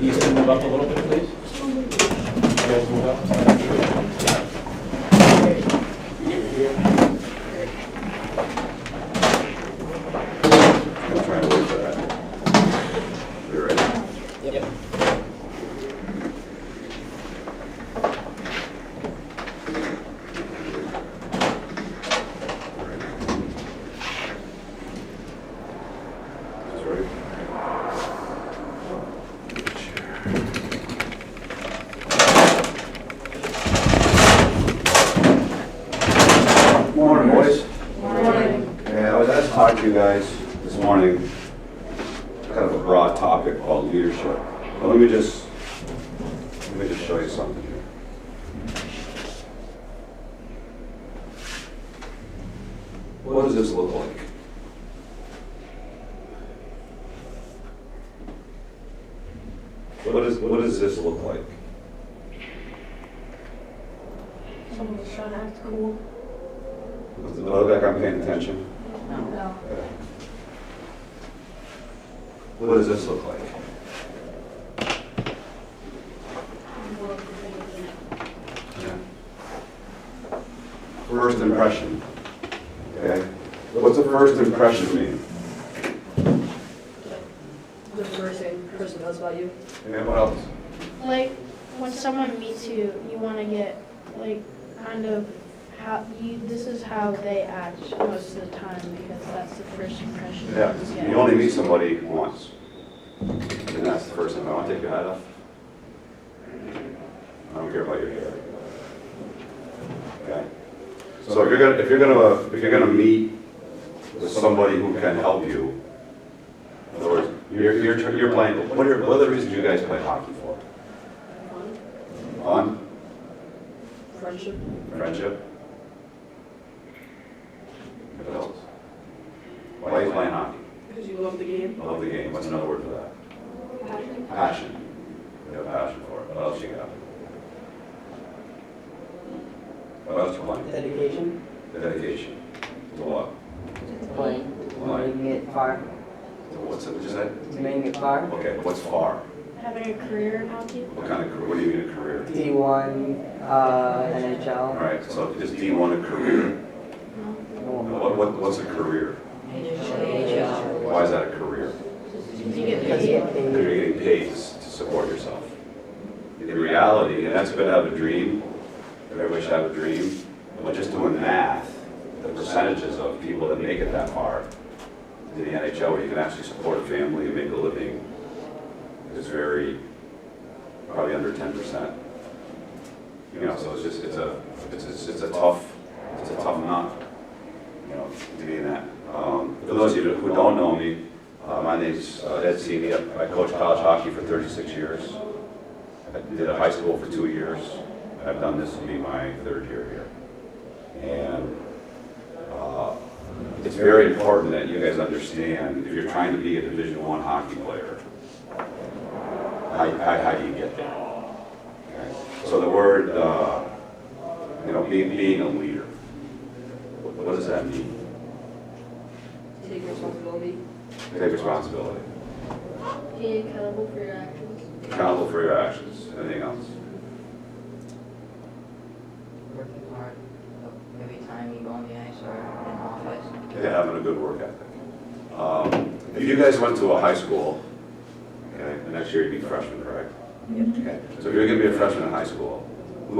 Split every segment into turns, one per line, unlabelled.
You can move up a little bit, please. You guys move up.
I'm trying to wait for that. You're ready?
Yep.
That's right. Morning, boys.
Morning.
Yeah, I was asked to talk to you guys this morning, kind of a broad topic called leadership. But let me just show you something here. What does this look like? What does this look like?
Someone's trying to act cool.
Does it look like I'm paying attention?
No.
Okay. What does this look like? Yeah. First impression. Okay. What's a first impression mean?
The first thing the person knows about you.
Yeah, what else?
Like, when someone meets you, you want to get, like, kind of how you, this is how they act most of the time, because that's the first impression.
Yeah,
you get.
you only meet somebody once. And that's the first thing. I want to take your hat off. I don't care about your hair. Okay. So if you're gonna meet with somebody who can help you, in other words, you're playing. What are the reasons you guys play hockey for? Fun,
Friendship.
friendship. What else? Why are you playing hockey?
Because you love the game.
I love the game. What's another word for that?
Passion.
Passion. You have passion for it. What else you got? What else you playing?
Dedication,
Dedication. To what?
playing,
Playing.
making it far,
What's it? What you said?
making it far.
Okay. What's far?
Having a career in hockey.
What kind of career? What do you mean a career?
D1,
All
NHL.
right. So is D1 a career? What's a career? Why is that a career?
You get
Because you
paid.
get
Because
paid.
you're getting paid to support yourself. In reality, and that's good to have a dream, everybody should have a dream, but just doing math, the percentages of people that make it that far to the NHL where you can actually support a family and make a living is probably under 10%. You know, so it's a tough nut, you know, to be in that. For those of you who don't know me, my name's Ed Seney. I coached college hockey for 36 years. I did a high school for 2 years. I've done this to be my third year here. And it's very important that you guys understand if you're trying to be a Division I hockey player, how do you get there? Okay. So the word, being a leader, what does that mean?
Take responsibility.
Take responsibility.
Being accountable for your actions.
Accountable for your actions. Anything else?
Working hard every time you go on the ice or in office.
Yeah, having a good work ethic. If you guys went to a high school, okay, the next year you'd be freshmen, correct? Okay. So if you're going to be a freshman in high school, how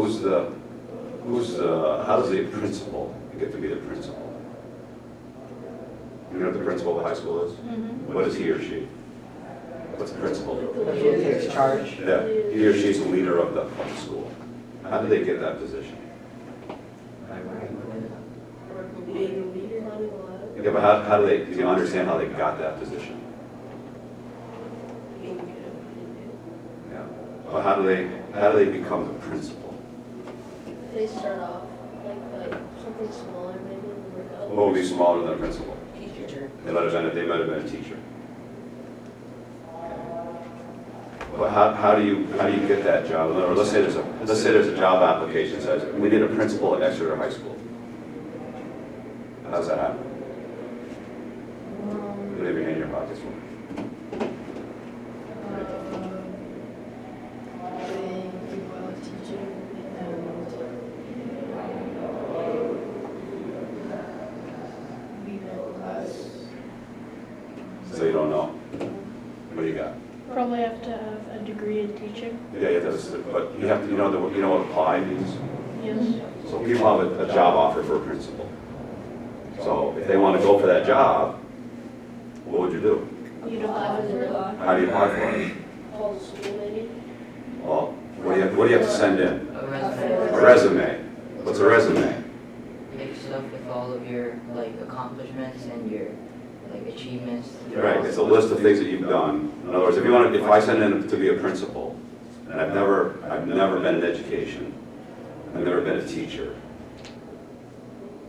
does the principal get to be the principal? You know what the principal of the high school is?
Mm-hmm.
What is he or she? What's the principal?
He takes charge.
Yeah, he or she's the leader of the school. How do they get that position?
Being a leader.
Yeah, but how do you understand how they got that position?
Being good.
Yeah. Well, how do they become the principal?
They start off like something smaller, maybe, and work up.
What would be smaller than a principal?
Teacher.
They might have been a teacher. Well, how do you get that job? In other words, let's say there's a job application that says we need a principal at Exeter High School. How does that happen? You leave your hand in your pockets for me.
probably have to have a degree in teaching.
Yeah, you have to, but you have to, you know what apply means?
Yes.
So people have a job offer for a principal. So if they want to go for that job, what would you do?
You'd apply for it.
How do you apply for it?
Call the school maybe.
Well, what do you have to send in?
A resume.
A resume. What's a resume?
Like stuff with all of your like accomplishments and your like achievements.
Right, it's a list of things that you've done. In other words, if I send in to be a principal, and I've never been in education, I've never been a teacher,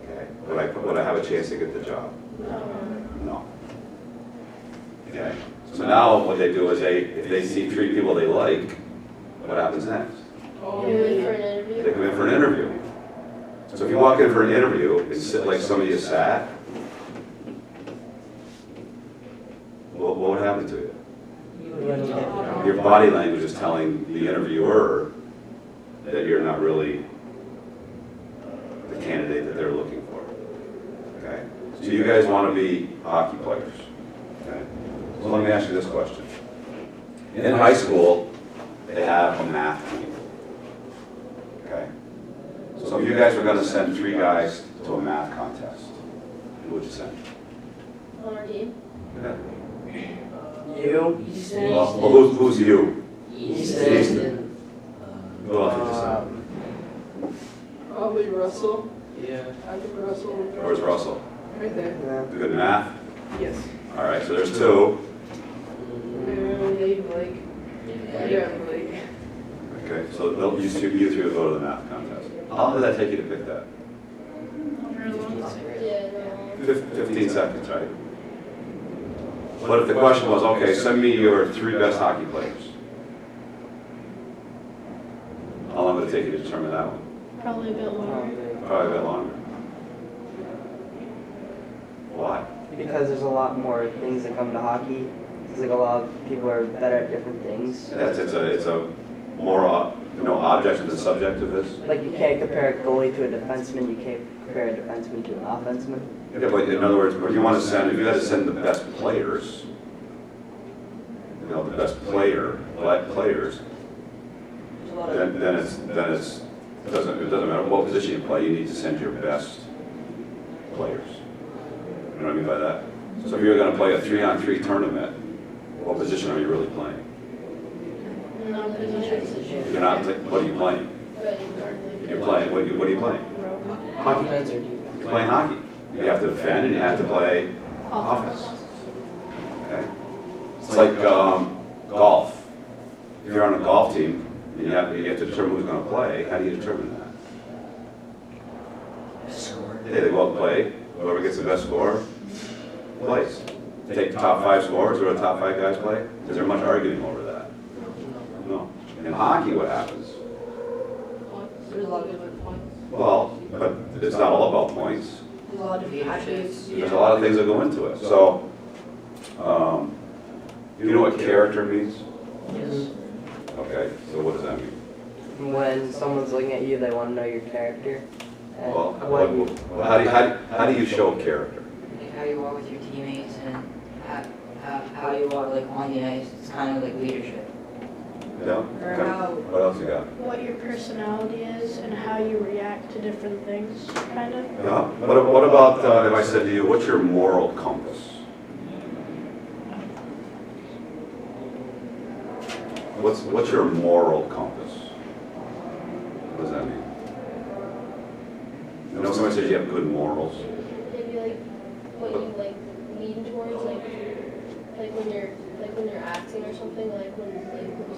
okay, would I have a chance to get the job? No. Okay, so now what they do is if they see 3 people they like, what happens next?
You in for an
They
interview?
come in for an interview. So if you walk in for an interview and sit like some of you sat, what would happen to you? Your body language is telling the interviewer that you're not really the candidate that they're looking for. Okay? So you guys want to be hockey players. Okay? So let me ask you this question. In high school, they have a math team. Okay? So if you guys were going to send 3 guys to a math contest, who would you send?
On our team?
Yeah.
You?
Well, who's you?
Easton.
Who else would you send?
Probably Russell.
Yeah.
I think Russell.
Where's Russell?
Right there.
Yeah.
Good math?
Yes.
All right, so there's 2.
Maybe Blake. Yeah, Blake.
Okay, so you 3 will go to the math contest. How long did that take you to pick that?
Yeah,
15 seconds, right? But if the question was, okay, send me your 3 best hockey players. How long would it take you to determine that one?
Probably a bit longer.
Probably a bit longer. Why?
Because there's a lot more things that come to hockey. It's like a lot of people are better at different things.
It's a more objective than subjective is.
Like you can't compare a goalie to a defenseman. You can't compare a defenseman to an offenseman.
Yeah, but in other words, if you want to send, if you had to send the best players, the best players, then it doesn't matter what position you play, you need to send your best players. You know what I mean by that? So if you're going to play a 3-on-3 tournament, what position are you really playing?
No position.
You're not. What are you playing? You're playing. What are you playing?
Hockey.
You're playing hockey. You have to defend and you have to play offense. Okay. It's like golf. If you're on a golf team, you have to determine who's going to play. How do you determine that? Yeah, they go out and play. Whoever gets the best score plays. Take the top 5 scorers, who are the top 5 guys play. Is there much arguing over that? No. In hockey, what happens?
There's a lot of different points.
Well, but it's not all about points.
There's a lot of different attributes.
There's a lot of things that go into it. So, you know what character means?
Yes.
Okay, so what does that mean?
When someone's looking at you, they want to know your character. And
Well,
when
how do you show character?
Like how you are with your teammates and how you are like on the ice. It's kind of like leadership.
Yeah?
Or
Okay.
how,
What else you got?
What your personality is and how you react to different things, kind of.
Yeah? What about if I said to you, what's your moral compass? What's your moral compass? What does that mean? You know, somebody says you have good morals.
Maybe like what you like lean towards, like when you're acting or something, like when you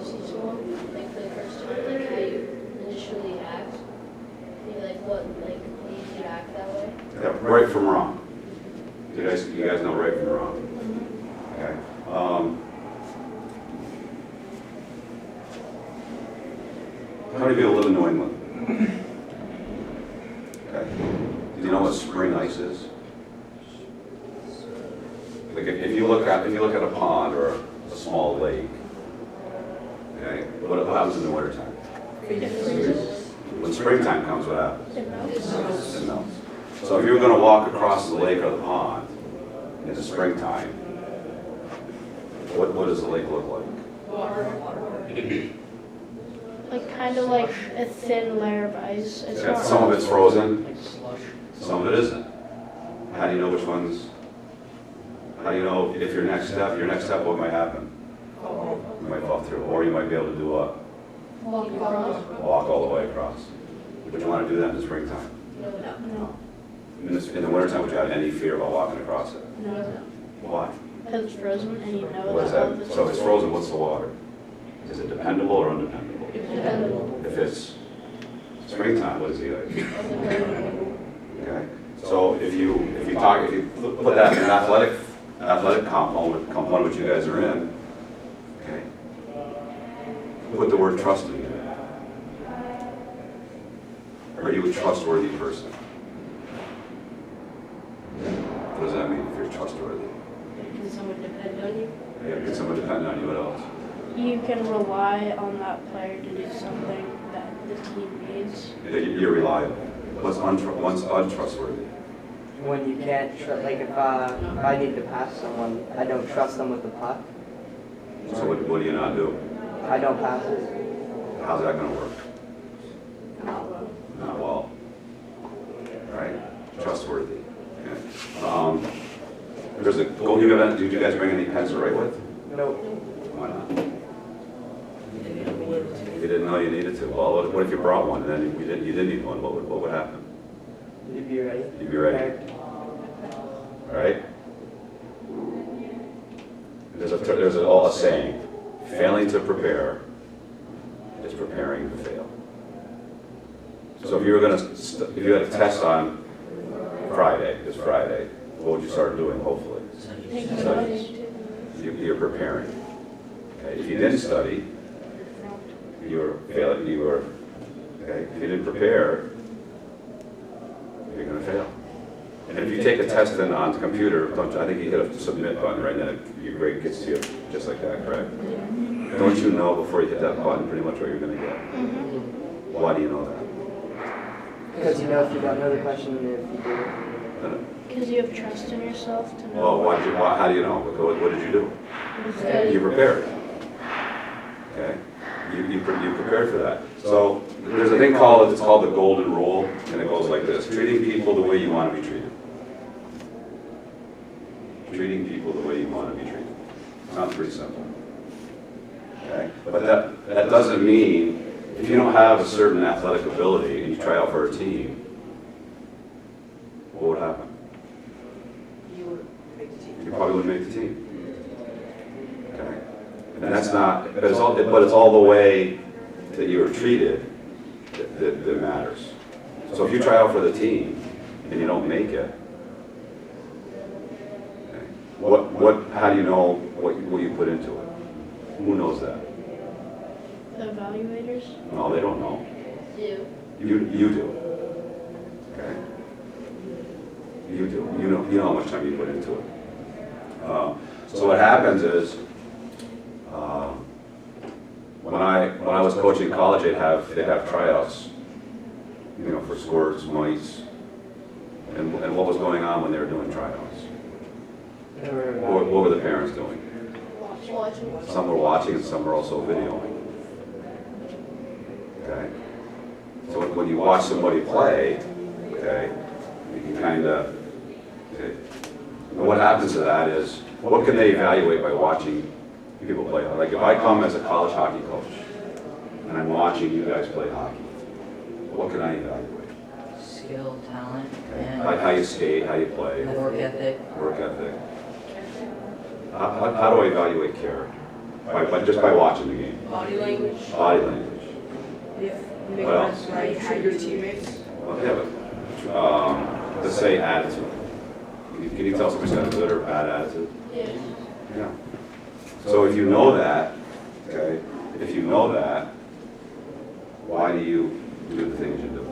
see someone like for the first time, like how you initially act. Maybe like what like made you act that way.
Yeah, right from wrong. You guys know right from wrong. Okay. How many people live in New England? Okay. Do you know what spring ice is? Like if you look at a pond or a small lake, okay, what happens in the wintertime? When springtime comes, what happens?
It melts.
It melts. So if you were going to walk across the lake or the pond in the springtime, what does the lake look like?
Like kind of like a thin layer of ice. It's
Yeah,
not
some of it's frozen,
Like slush.
some of it isn't. How do you know which ones? How do you know if your next step, what might happen? You might fall through, or you might be able to do what?
Walk across.
Walk all the way across. Would you want to do that in the springtime?
No.
In the wintertime, would you have any fear about walking across it?
No.
Why?
Because it's frozen and you know
What is
that all
that?
this
So if it's frozen, what's the water? Is it dependable or undependable?
Dependable.
If it's springtime, what is the ice? Okay, so if you put that in an athletic component which you guys are in, okay, put the word trust in it. Are you a trustworthy person? What does that mean if you're trustworthy?
Can someone depend on you?
Yeah, can someone depend on you? What else?
You can rely on that player to do something that the team needs.
You're reliable. What's untrustworthy?
When you can't, like if I need to pass someone, I don't trust them with the puck.
So what do you not do?
I don't pass it.
How's that gonna work? Not well. Right? Trustworthy. Okay. There's a goal you event. Did you guys bring any pens to write with?
Nope.
Why not? You didn't know you needed to. Well, what if you brought one and then you didn't need one? What would happen?
You'd be ready.
You'd be ready. All right? There's a saying: failing to prepare is preparing to fail. So if you were if you had a test on this Friday, what would you start doing? Hopefully, study. You're preparing. Okay. If you didn't study, you were failing. Okay. If you didn't prepare, you're going to fail. And if you take a test then on the computer, I think you hit a submit button, right? Then your grade gets to you just like that, correct? Don't you know before you hit that button pretty much what you're going to get? Why do you know that?
Because you know if you don't know the question, if you do.
Because you have trust in yourself to know.
Well, how do you know? What did you do? You prepared. Okay? You prepared for that. So there's a thing it's called the golden rule, and it goes like this: treating people the way you want to be treated. Treating people the way you want to be treated. Sounds pretty simple. Okay? But that doesn't mean if you don't have a certain athletic ability and you try out for a team, what would happen? You probably wouldn't make the team. Okay? And that's not, but it's all the way that you were treated that matters. So if you try out for the team and you don't make it, okay, how do you know what you put into it? Who knows that?
The evaluators?
No, they don't know.
You.
You do. Okay? You do. You know how much time you put into it. So what happens is, when I was coaching college, they'd have tryouts, for squirts, mites, and what was going on when they were doing tryouts? What were the parents doing?
Watching.
Some were watching and some were also videoing. Okay? So when you watch somebody play, okay, you can kind of, okay, and what happens to that is, what can they evaluate by watching people play? Like if I come as a college hockey coach and I'm watching you guys play hockey, what can I evaluate?
Skill, talent,
Okay.
and
How you skate, how you play,
work ethic.
work ethic. How do I evaluate character? Just by watching the game.
Body language.
Body language.
If you make
What else?
friends, right? How your teammates.
Well, yeah, but let's say attitude. Can you tell somebody's got a good or bad attitude?
Yeah.
Yeah. So if you know that, okay, if you know that, why do you do the things you do?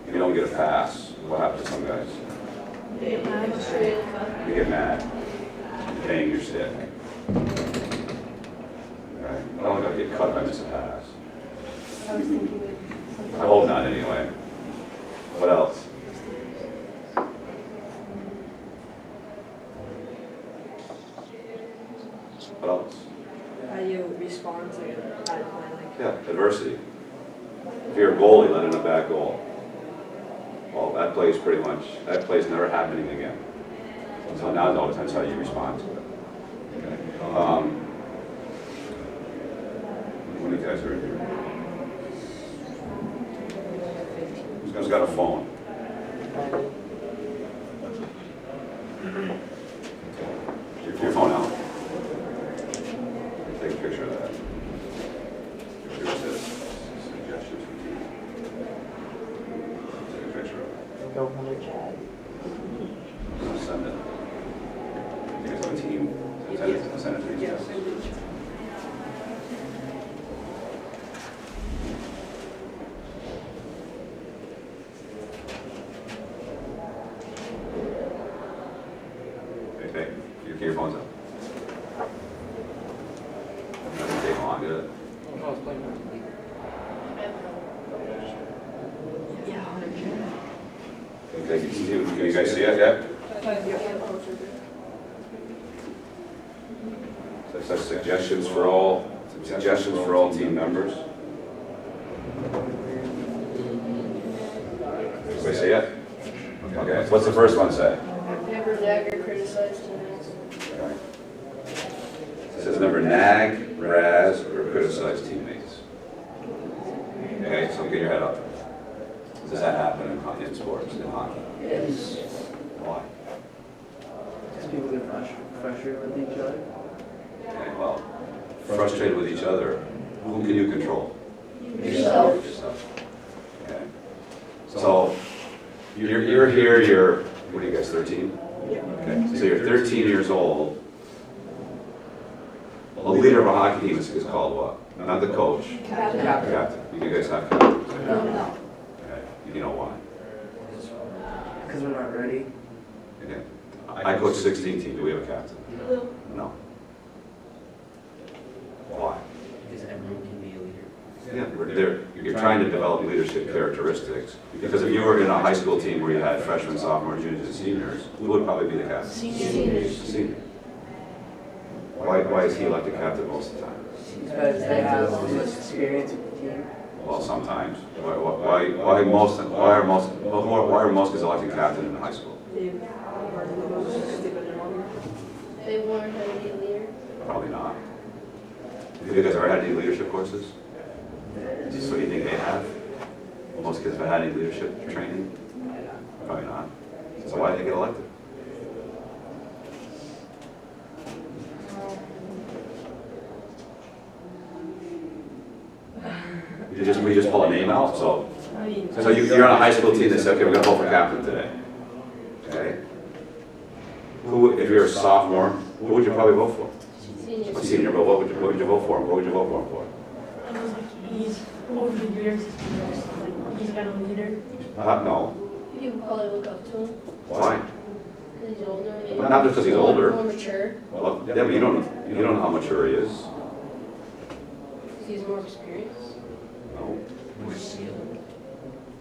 If you don't get a pass, what happens to some guys?
You get frustrated.
You get mad. You bang your stick. Right? I don't gotta get cut if I miss a pass.
I was thinking
I hope not anyway. What else? What else?
How do you respond to a bad play? Like,
Yeah, adversity. If you're a goalie, let in a bad goal. Well, that play's never happening again. So now it all depends how you respond to it. Okay. When you guys are in here. Who's got a phone? Your phone out. Take a picture of that. Here it says suggestions for team. Take a picture of it.
Go from the chat.
Send it. You guys have a team. Send it to these
yes,
guys.
I did.
Okay, keep your phones up. Doesn't take long, did it?
Yeah, 100.
Okay, can you guys see it yet? So it says suggestions for all team members. Everybody see it? Okay, what's the first one say?
Never nag or criticize teammates.
Okay. It says never nag, razz, or criticize teammates. Okay, so get your head up. Does that happen in sports, in hockey?
Yes.
Why?
Because people get frustrated with each other.
Okay, well, frustrated with each other, who can you control?
Yourself.
Yourself. Okay. So, you're here, you're, what are you guys, 13? Okay, so you're 13 years old. A leader of a hockey team is called what? Not the coach.
Captain.
Captain. You guys have captains.
No.
Okay, you know why?
Because we're not ready.
Okay. I coach 16 teams, do we have a captain? No. Why?
Because everyone can be a leader.
Yeah, you're trying to develop leadership characteristics. Because if you were in a high school team where you had freshmen, sophomores, juniors, and seniors, who would probably be the captain?
Seniors.
Senior. Why is he elected captain most of the time?
Because they have too much experience with the team.
Well, sometimes. Why are most guys elected captain in high school?
They've been there longer.
They learn how to be a leader.
Probably not. Have you guys ever had any leadership courses? So you think they have? Most kids have had any leadership training? Probably not. So why did they get elected? We just pull a name out, so you're on a high school team that said, okay, we're gonna vote for captain today. Okay? Who, if you're a sophomore, who would you probably vote for?
Seniors.
A senior, but what would you vote for? What would you vote for him for?
He's over the years, he's got a leader.
No.
People probably look up to him
Why?
because he's older. Maybe.
Not just because he's older.
More mature.
Well, yeah, but you don't know how mature he is.
Because he's more experienced.
No.
More skilled.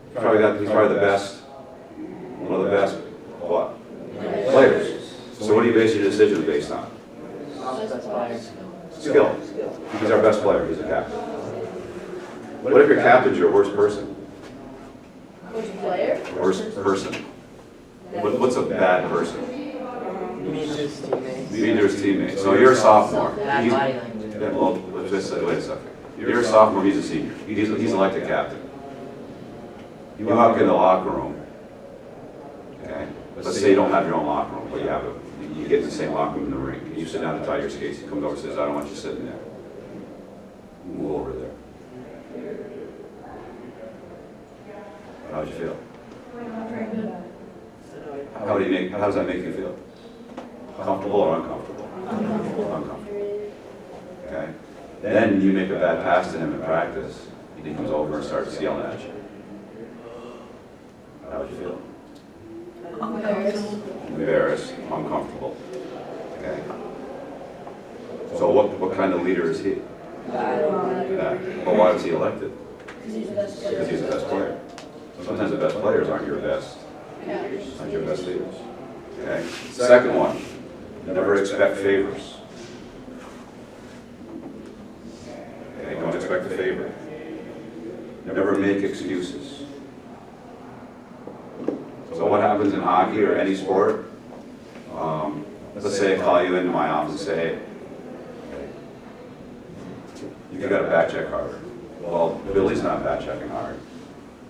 He's probably the best, one of the best, what? Players. So what do you base your decision based on?
That's why.
Skill. He's our best player, he's a captain. What if your captain's your worst person?
Which player?
Worst person. What's a bad person?
Means his teammates.
Leader's teammate. So you're a sophomore.
Bad
He's-
body language.
Yeah, well, let's just say, wait a second. You're a sophomore, he's a senior. He's elected captain. You walk in the locker room, okay? Let's say you don't have your own locker room, but you get in the same locker room in the rink. And you sit down to tie your skates, he comes over and says, I don't want you sitting there. Move over there. How'd you feel? How does that make you feel? Comfortable or uncomfortable? Uncomfortable. Okay? Then you make a bad pass to him in practice, and he comes over and starts yelling at you. How would you feel? Embarrassed, uncomfortable. Okay? So what kind of leader is he? Bad. But why was he elected?
Because he's the best player.
Because he's the best player. Sometimes the best players aren't your best leaders. Okay? Second one, never expect favors. expect a favor. Never make excuses. So what happens in hockey or any sport? Let's say I call you into my office and say, hey, you got to back check harder. Well, Billy's not back checking hard.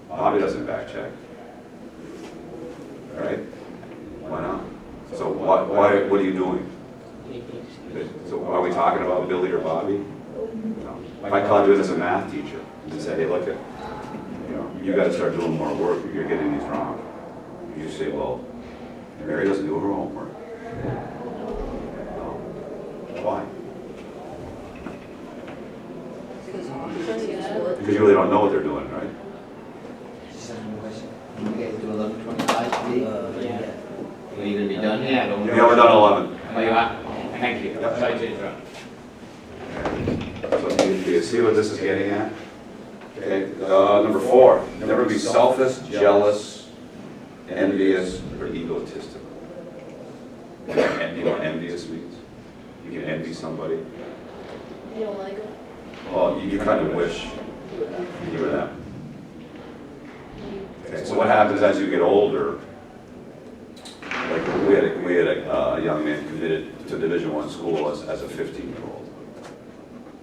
Bobby doesn't back check. Right? Why not? So what are you doing? So are we talking about Billy or Bobby? No. If I called you as a math teacher and said, hey, look at, you got to start doing more work. You're getting these wrong. You say, well, Mary doesn't do her homework. No. Why? Because you really don't know what they're doing, right?
Just have one question. You guys do 11:25 today? Yeah. Are you gonna be done yet?
Yeah, we're done 11.
Oh, you are? Thank you.
Yep.
Sorry to interrupt.
So do you see what this is getting at? Okay, number 4, never be selfish, jealous, envious, or egotistical. You know what envious means? You can envy somebody.
You don't like them?
Well, you kind of wish you were them. Okay, so what happens as you get older? Like we had a young man committed to Division I school as a 15-year-old.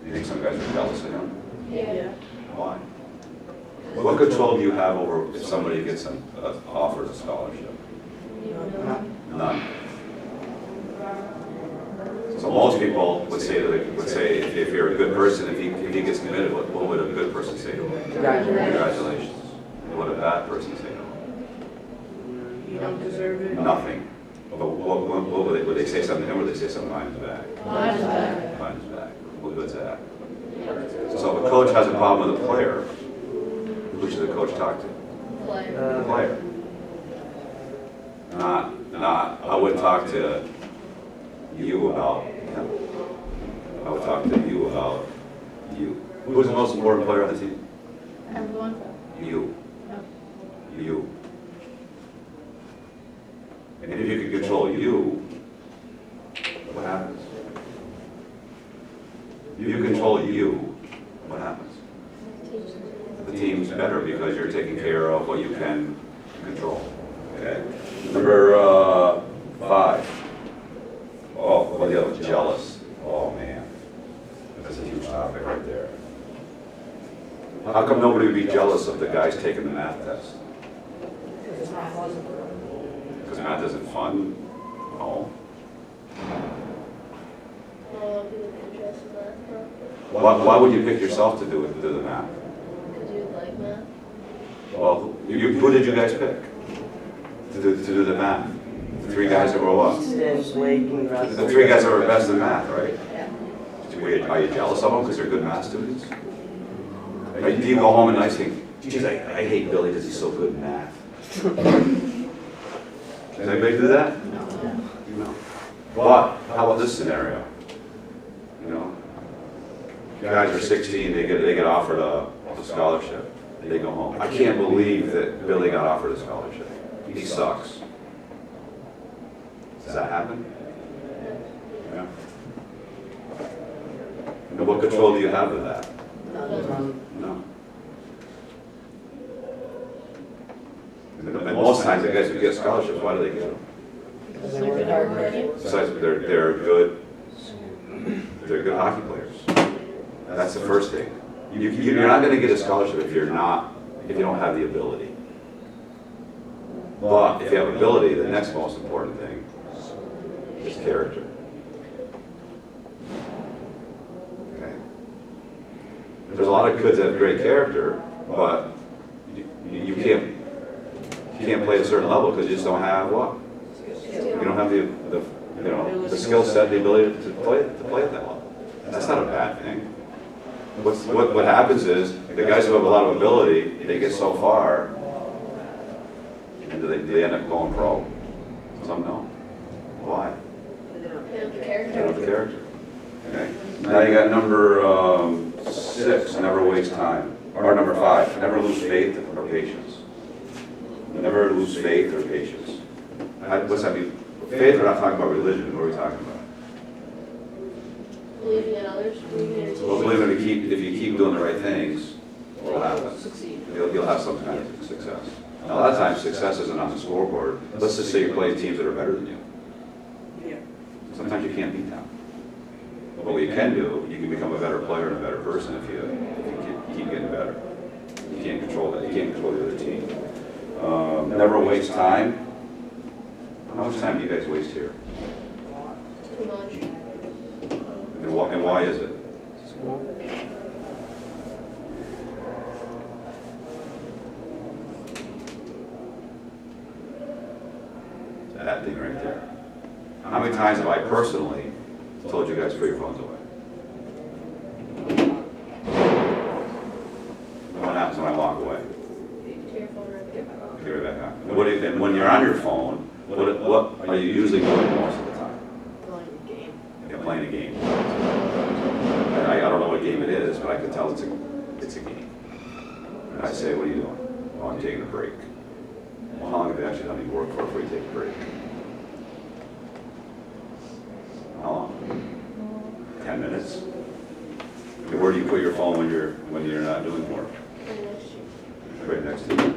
Do you think some guys are jealous of him?
Yeah.
Why? What control do you have over if somebody gets offered a scholarship? None. So most people would say if you're a good person, if he gets committed, what would a good person say to him? Congratulations. What would a bad person say to him?
You don't deserve it.
Nothing. But what would they say something to him, or would they say something behind his back?
Behind his back.
Behind his back. What's that? So if a coach has a problem with a player, who should the coach talk to? The
Player.
player. Not, I wouldn't talk to you about him. I would talk to you about you. Who's the most important player on the team?
Everyone?
You. You. And if you can control you, what happens? If you control you, what happens? The team's better because you're taking care of what you can control. Okay. Number 5. Oh, well, the other was jealous. Oh man, that's a huge topic right there. How come nobody would be jealous of the guys taking the math test?
It's not fun.
Because math isn't fun. No.
Well, people can dress in that,
Why would you pick yourself to do the math?
because you like math.
Well, who did you guys pick to do the math? The 3 guys that were what?
Stan, Blake, and Russ.
The 3 guys that were best in math, right? Are you jealous of them because they're good math students? Or do you go home and think, geez, I hate Billy because he's so good in math? Does anybody do that? No. But how about this scenario? Guys are 16, they get offered a scholarship. They go home. I can't believe that Billy got offered a scholarship. He sucks. Does that happen? Yeah. And what control do you have of that? No. And most times the guys who get scholarships, why do they get them? Besides, they're good hockey players. That's the first thing. You're not going to get a scholarship if you don't have the ability. But if you have ability, the next most important thing is character. Okay. There's a lot of kids that have great character, but you can't play at a certain level because you just don't have what? You don't have the skill set, the ability to play at that level. That's not a bad thing. What happens is the guys who have a lot of ability, they get so far, and they end up going pro. Some don't. Why? They don't have the character. Okay. Now you got number 6, never waste time. Or number 5, never lose faith or patience. Never lose faith or patience. What's that mean? Faith, we're not talking about religion. What are we talking about?
believing in others, believing in your
Well,
teammates.
believe me, if you keep doing the right things, what will happen?
Succeed.
You'll have some kind of success. Now, a lot of times, success isn't on the scoreboard. Let's just say you're playing teams that are better than you.
Yeah.
Sometimes you can't beat them. But what you can do, you can become a better player and a better person if you keep getting better. You can't control that. You can't control the other team. Never waste time. How much time do you guys waste here?
Too much.
And why is it? That thing right there. How many times have I personally told you guys to put your phones away? What happens when I walk away?
To your phone right there.
Give it back on. And when you're on your phone, what are you usually doing most of the time?
Playing a game.
You're playing a game. I don't know what game it is, but I can tell it's a game. And I say, what are you doing? Oh, I'm taking a break. Well, how long have you actually done any work for before you take a break? How long? 10 minutes? And where do you put your phone when you're not doing work?
Right next to you.
Right next to you.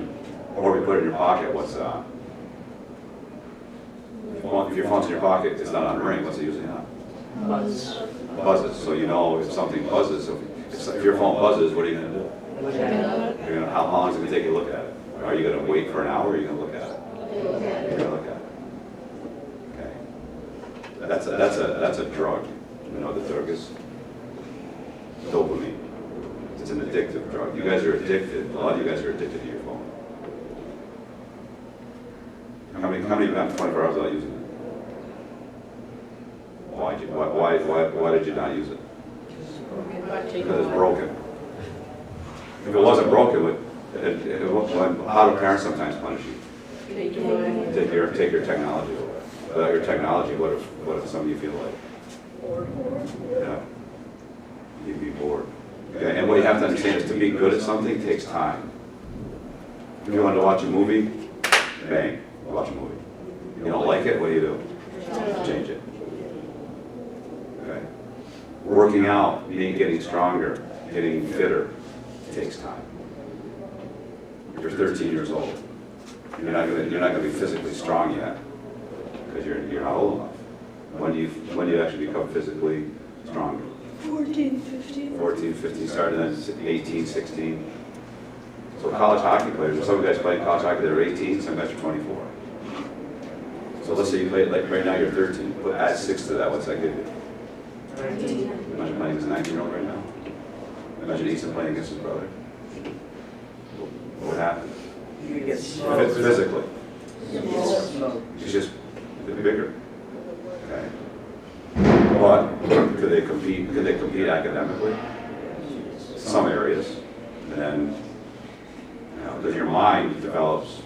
Or we put it in your pocket, what's on? If your phone's in your pocket, it's not on ring, what's it usually on?
Buzz.
Buzzes, so you know if something buzzes, if your phone buzzes, what are you gonna do?
Look at it.
You're gonna, how long is it gonna take you to look at it? Are you gonna wait for an hour, or are you gonna look at it? You're gonna look at it. Okay. That's a drug. You know the drug is dopamine. It's an addictive drug. You guys are addicted, a lot of you guys are addicted to your phone. How many of you got 24 hours without using it? Why did you not use it? Because it's broken. If it wasn't broken, how do parents sometimes punish you?
Take your away.
Take your technology away. Without your technology, what if some of you feel like? Yeah. You'd be bored. Okay? And what you have to understand is to be good at something takes time. If you want to watch a movie, bang, watch a movie. You don't like it, what do? Change it. Okay? Working out, getting stronger, getting fitter, takes time. You're 13 years old. You're not gonna be physically strong yet because you're not old enough. When do you actually become physically stronger?
14, 15.
14, 15, started at 18, 16. So college hockey players, some guys playing college hockey, they're 18, some guys are 24. So let's say you play, like right now you're 13, but add 6 to that, what's that give you?
19.
Imagine playing as a 19-year-old right now. Imagine Ethan playing against his brother. What would happen?
You could get smoked.
Physically,
Smoked.
he's just bigger. Okay. But could they compete? Could they compete academically? Some areas. And then, because your mind develops.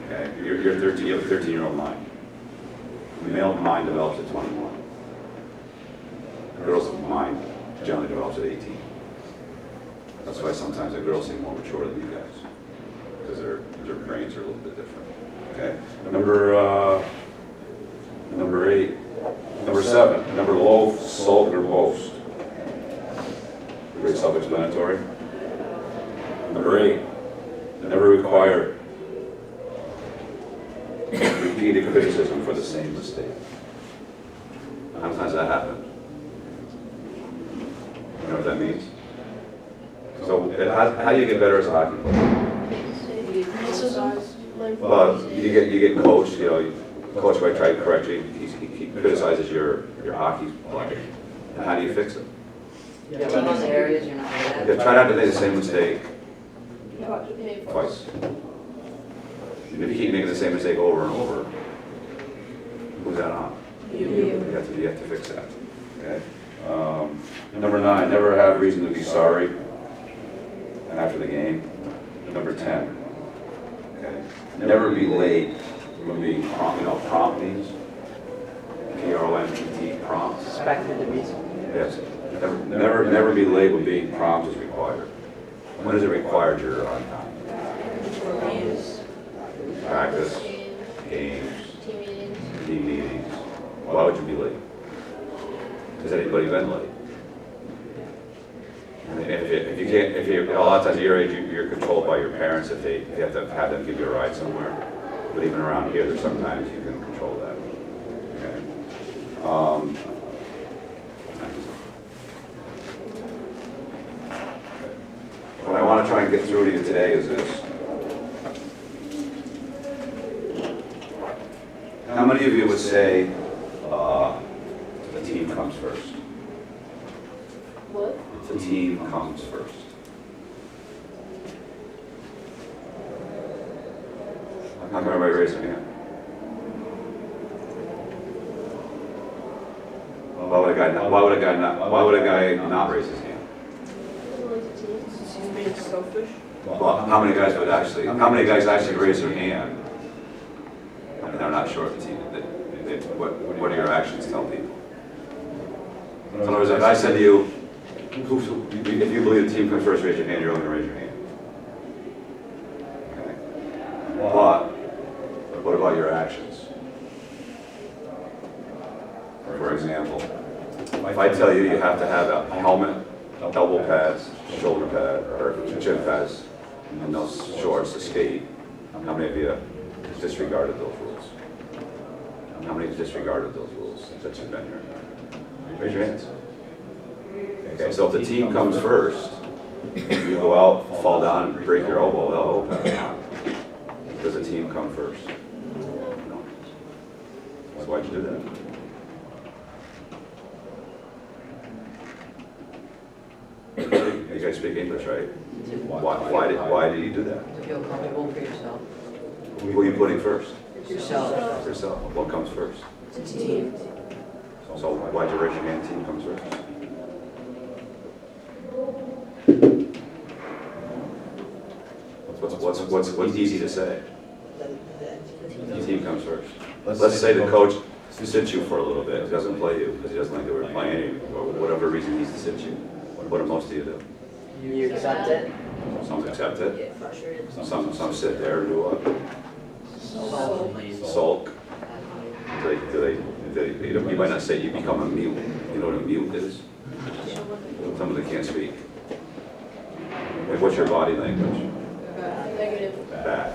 Okay, you're 13. You have a 13-year-old mind. The male mind develops at 21. A girl's mind generally develops at 18. That's why sometimes the girls seem more mature than you guys, because their brains are a little bit different. Okay. Number 8. Number 7. Never loaf, sulk, or boast. Pretty self-explanatory. Number 8. Never require repeated criticism for the same mistake. Sometimes that happens. You know what that means? So how do you get better as a hockey player? Well, you get coached. Coach might try to correct you. He criticizes your hockey play. And how do you fix it?
Team on the areas you're not good at.
Try not to make the same mistake twice. And if you keep making the same mistake over and over, who's that on? You have to fix that. Okay. Number 9, never have reason to be sorry after the game. Number 10, okay, never be late from being prompt. You know what prompt means? Prompt, prompt.
Expected to be.
Yes. Never be late when being prompt is required. When is it required you're on time? Practice, games,
Team meetings.
team meetings. Why would you be late? Has anybody been late? And if you can't, a lot of times at your age, you're controlled by your parents if you have to have them give you a ride somewhere. But even around here, there's sometimes you can control that. Okay. What I want to try and get through to you today is this. How many of you would say the team comes first?
What?
The team comes first. How come everybody raise their hand? Why would a guy not raise his hand?
Doesn't like the team.
He's being selfish.
Well, how many guys actually raise their hand and they're not sure of the team? What do your actions tell people? In other words, if I said to you, if you believe the team comes first, raise your hand, you're only going to raise your hand. Okay. But what about your actions? For example, if I tell you you have to have a helmet, elbow pads, shoulder pad, or chin pads, and those shorts to skate, how many of you disregarded those rules? How many disregarded those rules that you've been here? Raise your hands. Okay, so if the team comes first, you go out, fall down, and break your elbow pad. Does the team come first? No. So why'd you do that? You guys speak English, right? Why did you do that?
To feel comfortable for yourself.
Who are you putting first?
Yourself.
Yourself. What comes first?
It's a team.
So why'd you raise your hand? Team comes first. What's easy to say? The team comes first. Let's say the coach sits you for a little bit. He doesn't play you because he doesn't like the way we're playing, or whatever reason he needs to sit you. What do most of you do?
You accept it?
Some accept it.
Get frustrated.
Some sit there and do what?
So,
Sulk. You might not say you become a mute. You know what a mute is? Someone that can't speak. Like, what's your body language?
Negative.
Bad.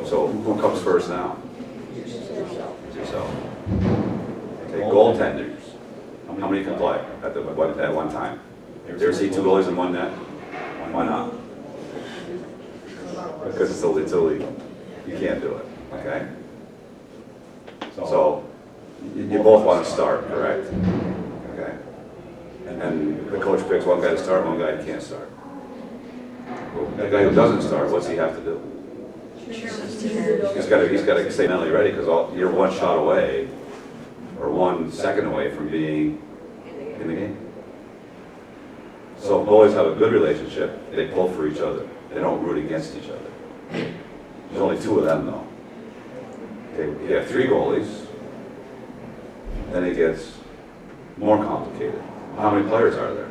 So who comes first now? It's yourself. Okay, goaltenders. How many can play at one time? You ever see two goalies in one net? Why not? Because it's illegal. You can't do it, okay? So you both want to start, correct? Okay. And the coach picks one guy to start, one guy who can't start. The guy who doesn't start, what's he have to do? He's got to stay mentally ready because you're one shot away or 1 second away from being in the game. So if goalies have a good relationship, they pull for each other. They don't root against each other. There's only 2 of them though. Okay, you have 3 goalies, then it gets more complicated. How many players are there?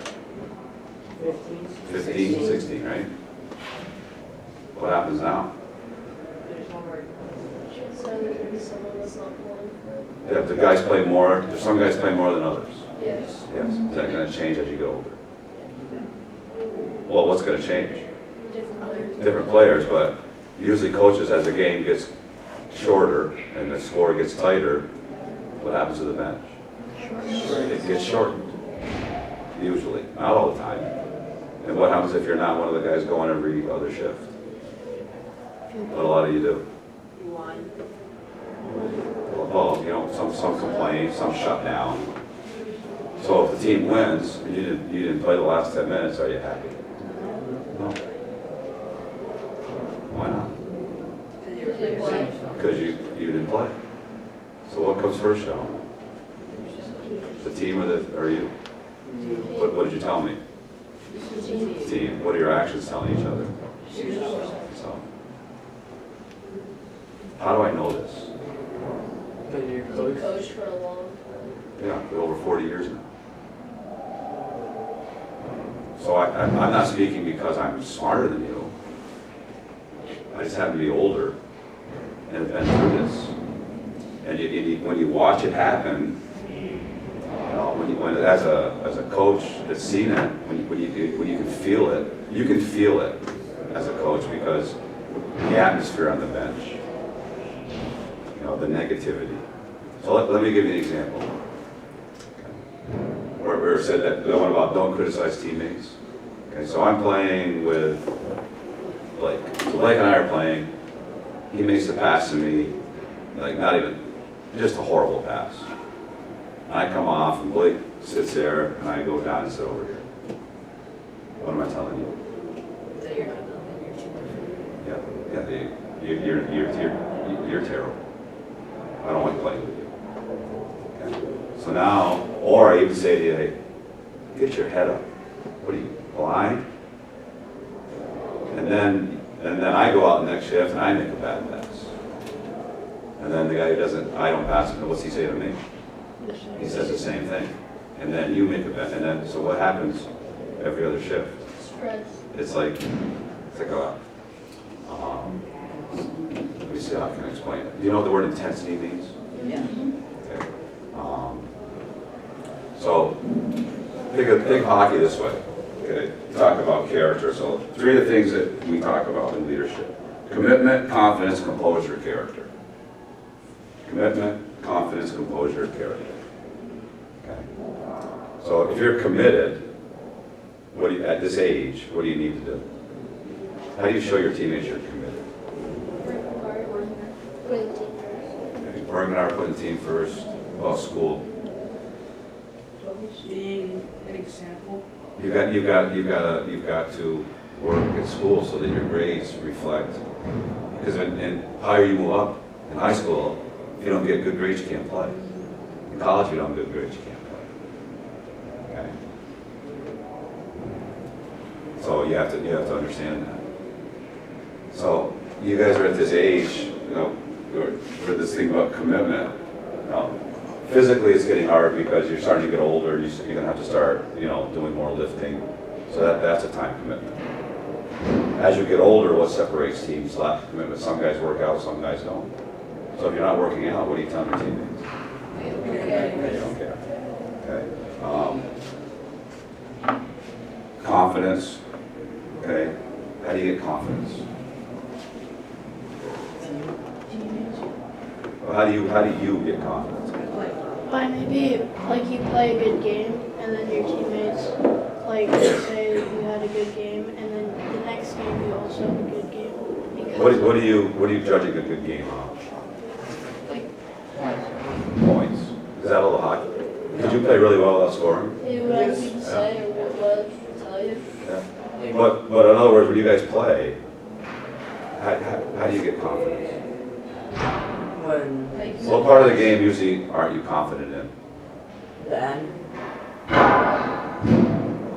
15, 16, right? What happens now?
There's one word.
Someone that's not pulling for it.
If the guys play more, there's some guys play more than others.
Yes.
Yes. Is that going to change as you go older? Well, what's going to change?
Different players.
Different players, but usually coaches, as the game gets shorter and the score gets tighter, what happens to the bench? It gets shortened, usually, not all the time. And what happens if you're not one of the guys going every other shift? What a lot of you do?
You won.
Well, you know, some complain, some shut down. So if the team wins, and you didn't play the last 10 minutes, are you happy? No. Why not? Because you didn't play. So what comes first, Sean? The team or you? What did you tell me? Team. What are your actions telling each other? So, how do I know this?
You coached for a long time.
Yeah, for over 40 years now. So I'm not speaking because I'm smarter than you. I just happen to be older and have been through this. And when you watch it happen, you know, when as a coach that's seen it, when you can feel it, you can feel it as a coach because the atmosphere on the bench, you know, the negativity. So let me give you an example. Where it said that the one about don't criticize teammates. Okay, so I'm playing with Blake. So Blake and I are playing. He makes a pass to me, like not even, just a horrible pass. I come off and Blake sits there and I go down and sit over here. What am I telling you?
That you're not building your team.
Yeah, you're terrible. I don't like playing with you. Okay. So now, or I even say to you, hey, get your head up. What are you, blind? And then I go out the next shift and I make a bad pass. And then the guy who doesn't, I don't pass him, what's he say to me? He says the same thing. And then you make a bet. And then, so what happens every other shift?
Spreads.
It's like a, let me see how I can explain it. Do you know what the word intensity means?
Yeah.
Okay. So, think hockey this way. Okay, talk about character. So, 3 of the things that we talk about in leadership: commitment, confidence, composure, character. Commitment, confidence, composure, character. Okay. So, if you're committed, at this age, what do you need to do? How do you show your teammates you're committed?
Working hard, putting the team first.
Okay, working hard, putting the team first. Well, school.
Being an example.
You've got to work at school so that your grades reflect. Because in higher you move up, in high school, if you don't get good grades, you can't play. In college, if you don't have good grades, you can't play. Okay. So you have to understand that. So you guys are at this age, you know, where this thing about commitment. Physically, it's getting hard because you're starting to get older. You're going to have to start, you know, doing more lifting. So that's a time commitment. As you get older, what separates teams? Lack of commitment. Some guys work out, some guys don't. So if you're not working out, what do you tell your teammates? You don't care. Okay. Confidence. Okay. How do you get confidence? Well, how do you get confidence?
By maybe, like, you play a good game, and then your teammates, like, say you had a good game, and then the next game you also have a good game. Because
What are you judging a good game on? Points. Is that all the hockey? Did you play really well without scoring?
Maybe whatever people say or what tell you.
Yeah. But in other words, when you guys play, how do you get confidence?
When
Like,
What part of the game usually aren't you confident in?
the end.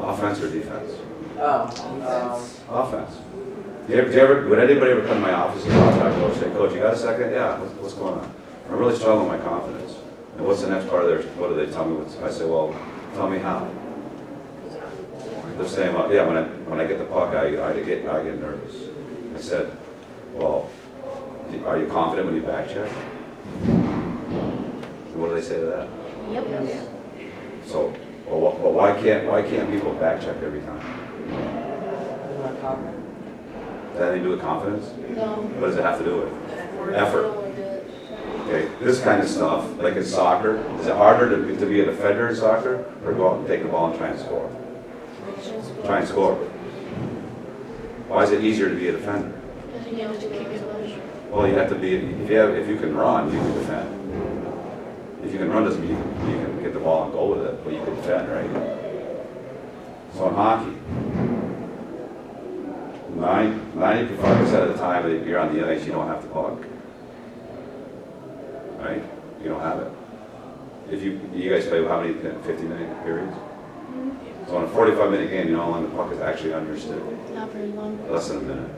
Offense or defense?
Oh.
Offense. Would anybody ever come to my office and talk to my coach, say, Coach, you got a second? Yeah, what's going on? I'm really struggling with my confidence. And what's the next part of their, what do they tell me? I say, well, tell me how. They're saying, well, yeah, when I get the puck, I get nervous. I said, well, are you confident when you back check? What do they say to that?
Yep.
So, well, why can't people back check every time? Does that have anything to do with confidence?
No.
What does it have to do with?
I
Effort.
don't want to do it.
Okay, this kind of stuff, like in soccer, is it harder to be a defender in soccer or go out and take the ball and try and score? Try and score. Why is it easier to be a defender?
Because you have to kick as much.
Well, you have to be, if you can run, you can defend. If you can run doesn't mean you can get the ball and go with it, but you can defend, right? So in hockey, 95% of the time that you're on the ice, you don't have the puck. Right? You don't have it. If you guys play how many 50-minute periods? So in a 45-minute game, you know how long the puck is actually on your stick?
Not very long.
Less than a minute.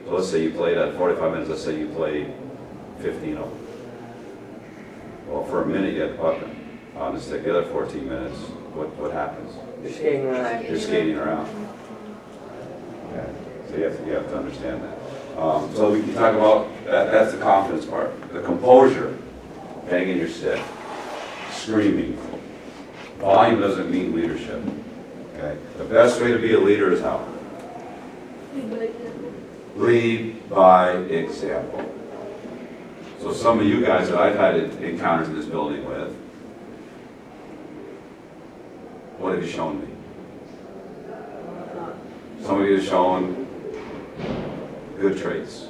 So let's say you played at 45 minutes, let's say you played 15 of them. Well, for a minute you had the puck on the stick. The other 14 minutes, what happens?
You're skating around.
You're skating around. Okay. So you have to understand that. So we can talk about, that's the confidence part. The composure, banging your stick, screaming. Volume doesn't mean leadership, okay? The best way to be a leader is how? Lead by example. So some of you guys that I've had encounters in this building with, what have you shown me? Some of you have shown good traits.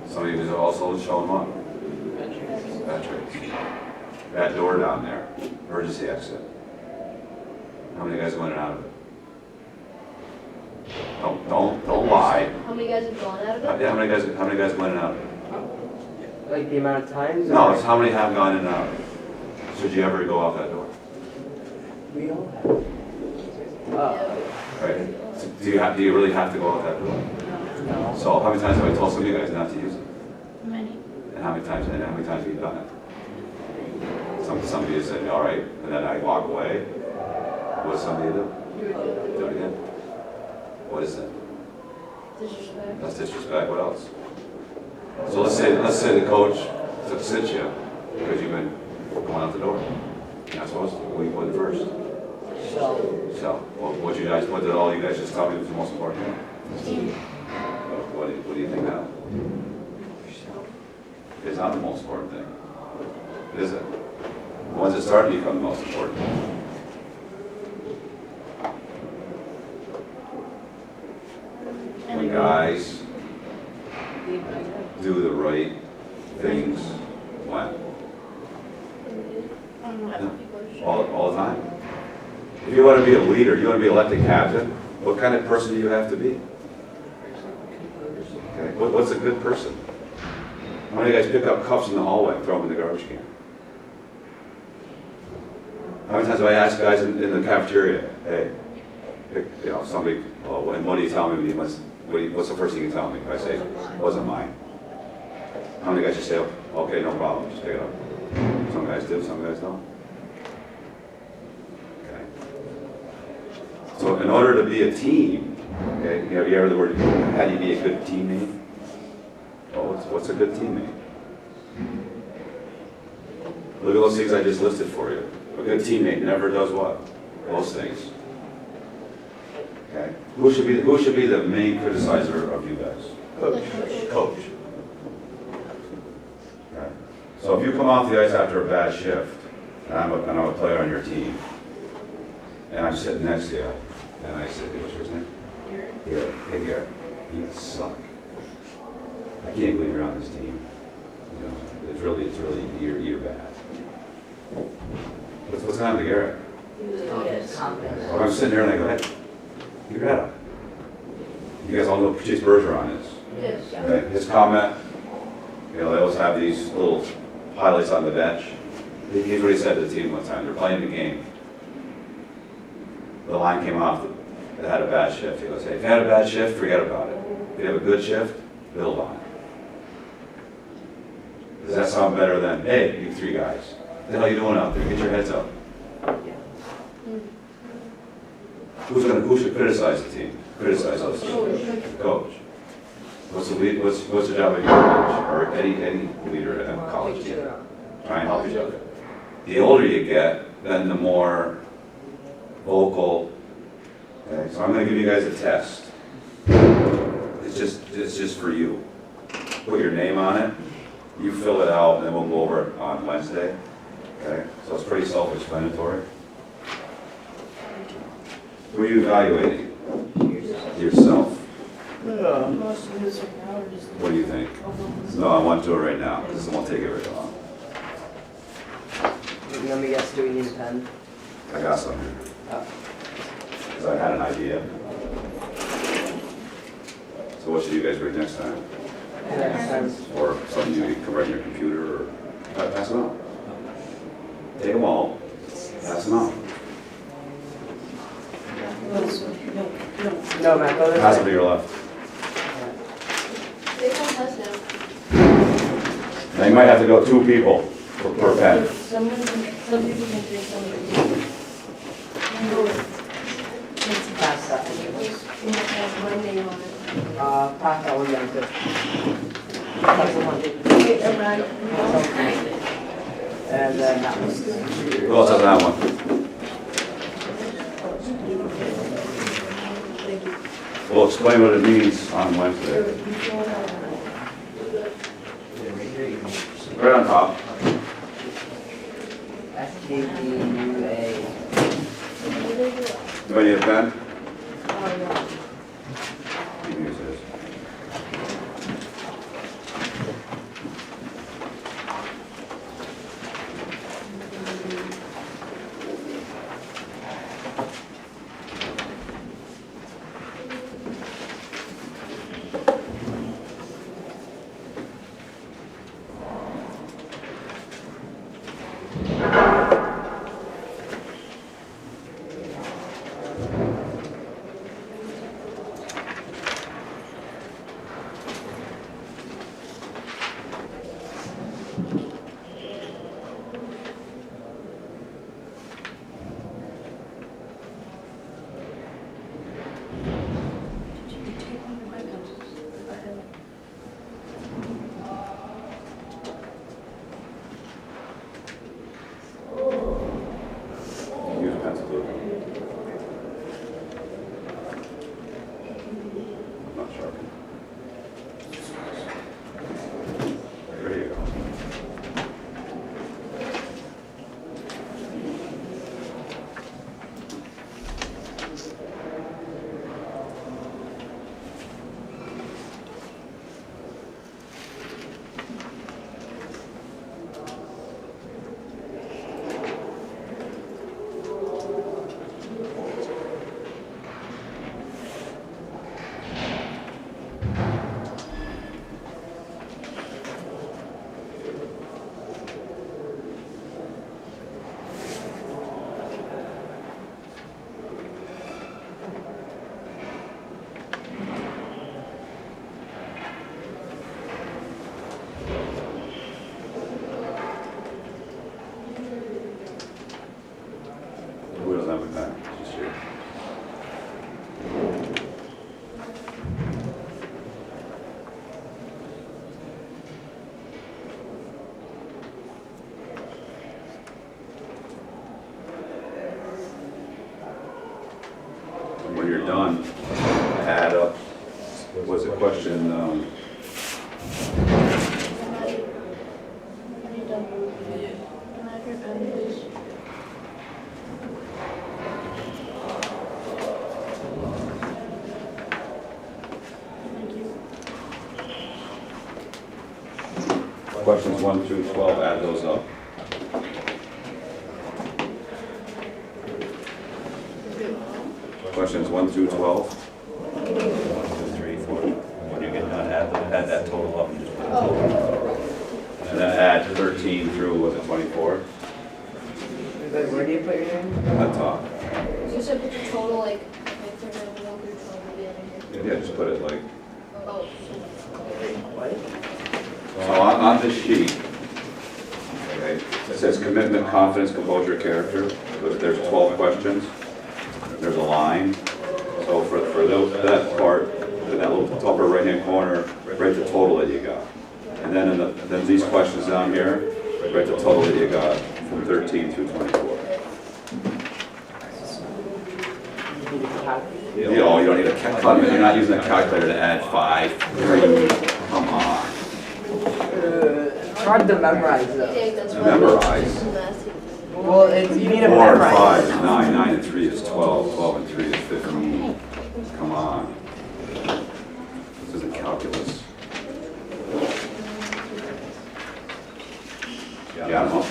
Some of you have also shown what? Bad traits. That door down there, emergency exit. How many guys went out of it? Don't lie.
How many guys have gone out of it?
Yeah, how many guys went out of it?
Like the amount of times?
No, it's how many have gone in and out. Should you ever go out that door?
We all have.
Right? So do you really have to go out that door?
No.
So how many times have I told some of you guys not to use it?
Many.
And how many times have you done it? Some of you said, all right, and then I walk away. What does some of you do? Do it again. What is that?
Disrespect.
That's disrespect. What else? So let's say the coach sits you because you've been going out the door. You're not supposed to. We went first. So, what did all you guys just tell me was the most important thing? What do you think now? It's not the most important thing. Is it? Once it started to become the most important. When guys do the right things, when? All the time. If you want to be a leader, you want to be elected captain, what kind of person do you have to be? Okay. What's a good person? How many guys pick up cups in the hallway and throw them in the garbage can? How many times have I asked guys in the cafeteria, hey, somebody, and what do you tell me? What's the first thing you tell me? If I say, it wasn't mine. How many guys just say, okay, no problem, just pick it up? Some guys do, some guys don't. Okay. So in order to be a team, okay, have you ever the word, how do you be a good teammate? Well, what's a good teammate? Look at those things I just listed for you. A good teammate never does what? Those things. Okay. Who should be the main criticizer of you guys? Coach. Okay. So if you come off the ice after a bad shift, and I'm a player on your team, and I'm sitting next to you, and I say, what's your name? Garrett. Hey Garrett, you suck. I can't believe you're on this team. You know, it's really you're bad. What's going on to Garrett? Well, I'm sitting here and I go, hey, you're at You guys all know who Chase Bergeron is.
Yes.
Okay. His comment, they always have these little highlights on the bench. Here's what he said to the team one time. They're playing the game. The line came off. They had a bad shift. He goes, hey, if you had a bad shift, forget about it. If you have a good shift, build on it. Does that sound better than, hey, you three guys, what the hell are you doing out there? Get your heads up. Who should criticize the team? Criticize us. Coach. What's the job of your coach or any leader at a college team? Try and help each other. The older you get, then the more vocal. Okay, so I'm going to give you guys a test. It's just for you. Put your name on it. You fill it out, and then we'll go over it on Wednesday. Okay, so it's pretty self-explanatory. Who are you evaluating? Yourself.
Most of these are now just.
What do you think? No, I want to do it right now. This won't take it very long.
Let me guess, do we need a pen?
I got some here. Because I had an idea. So what should you guys read next time?
Next time.
Or something you can write on your computer, or pass them out. Take them all, pass them out.
No, Matt, go
Pass
this
them to
way.
your left.
They don't test now.
Now you might have to go 2 people per pen.
Some people can drink, some people
Pass that.
can't. Have my name on it.
Pass that one down too. Pass the one.
Wait, around.
And then that was.
Who else has that one? We'll explain what it means on Wednesday. Right on top.
SKDUA.
Anybody need a pen?
Oh, yeah.
You can use this. Use a pencil too. I'm not sharp. There you go. Who doesn't have a pen? Just you. And when you're done, add up, what's the question,
Are you done? Can I have your pen, please? Thank you.
questions 1 through 12, add those up. Questions 1 through 12. 1, 2, 3, 4. When you get done, add that total up and just put it total. And then add 13 through, was it 24?
Where do you put your name?
At top.
You said put your total like for the 1 through 12 will be under here.
Yeah, just put it like,
Oh,
so on this sheet, okay, it says commitment, confidence, composure, character. There's 12 questions. There's a line. So for that part, in that little upper right-hand corner, write the total that you got. And then then these questions down here, write the total that you got from 13 through 24. You don't need a calculator. You're not using a calculator to add 5, 3. Come on.
It's hard to memorize
I
though.
think that's why
Memorize.
Well, you need to
4 and
memorize.
5 is 9, 9 and 3 is 12, 12 and 3 is 15. Come on. This isn't calculus. Got them all?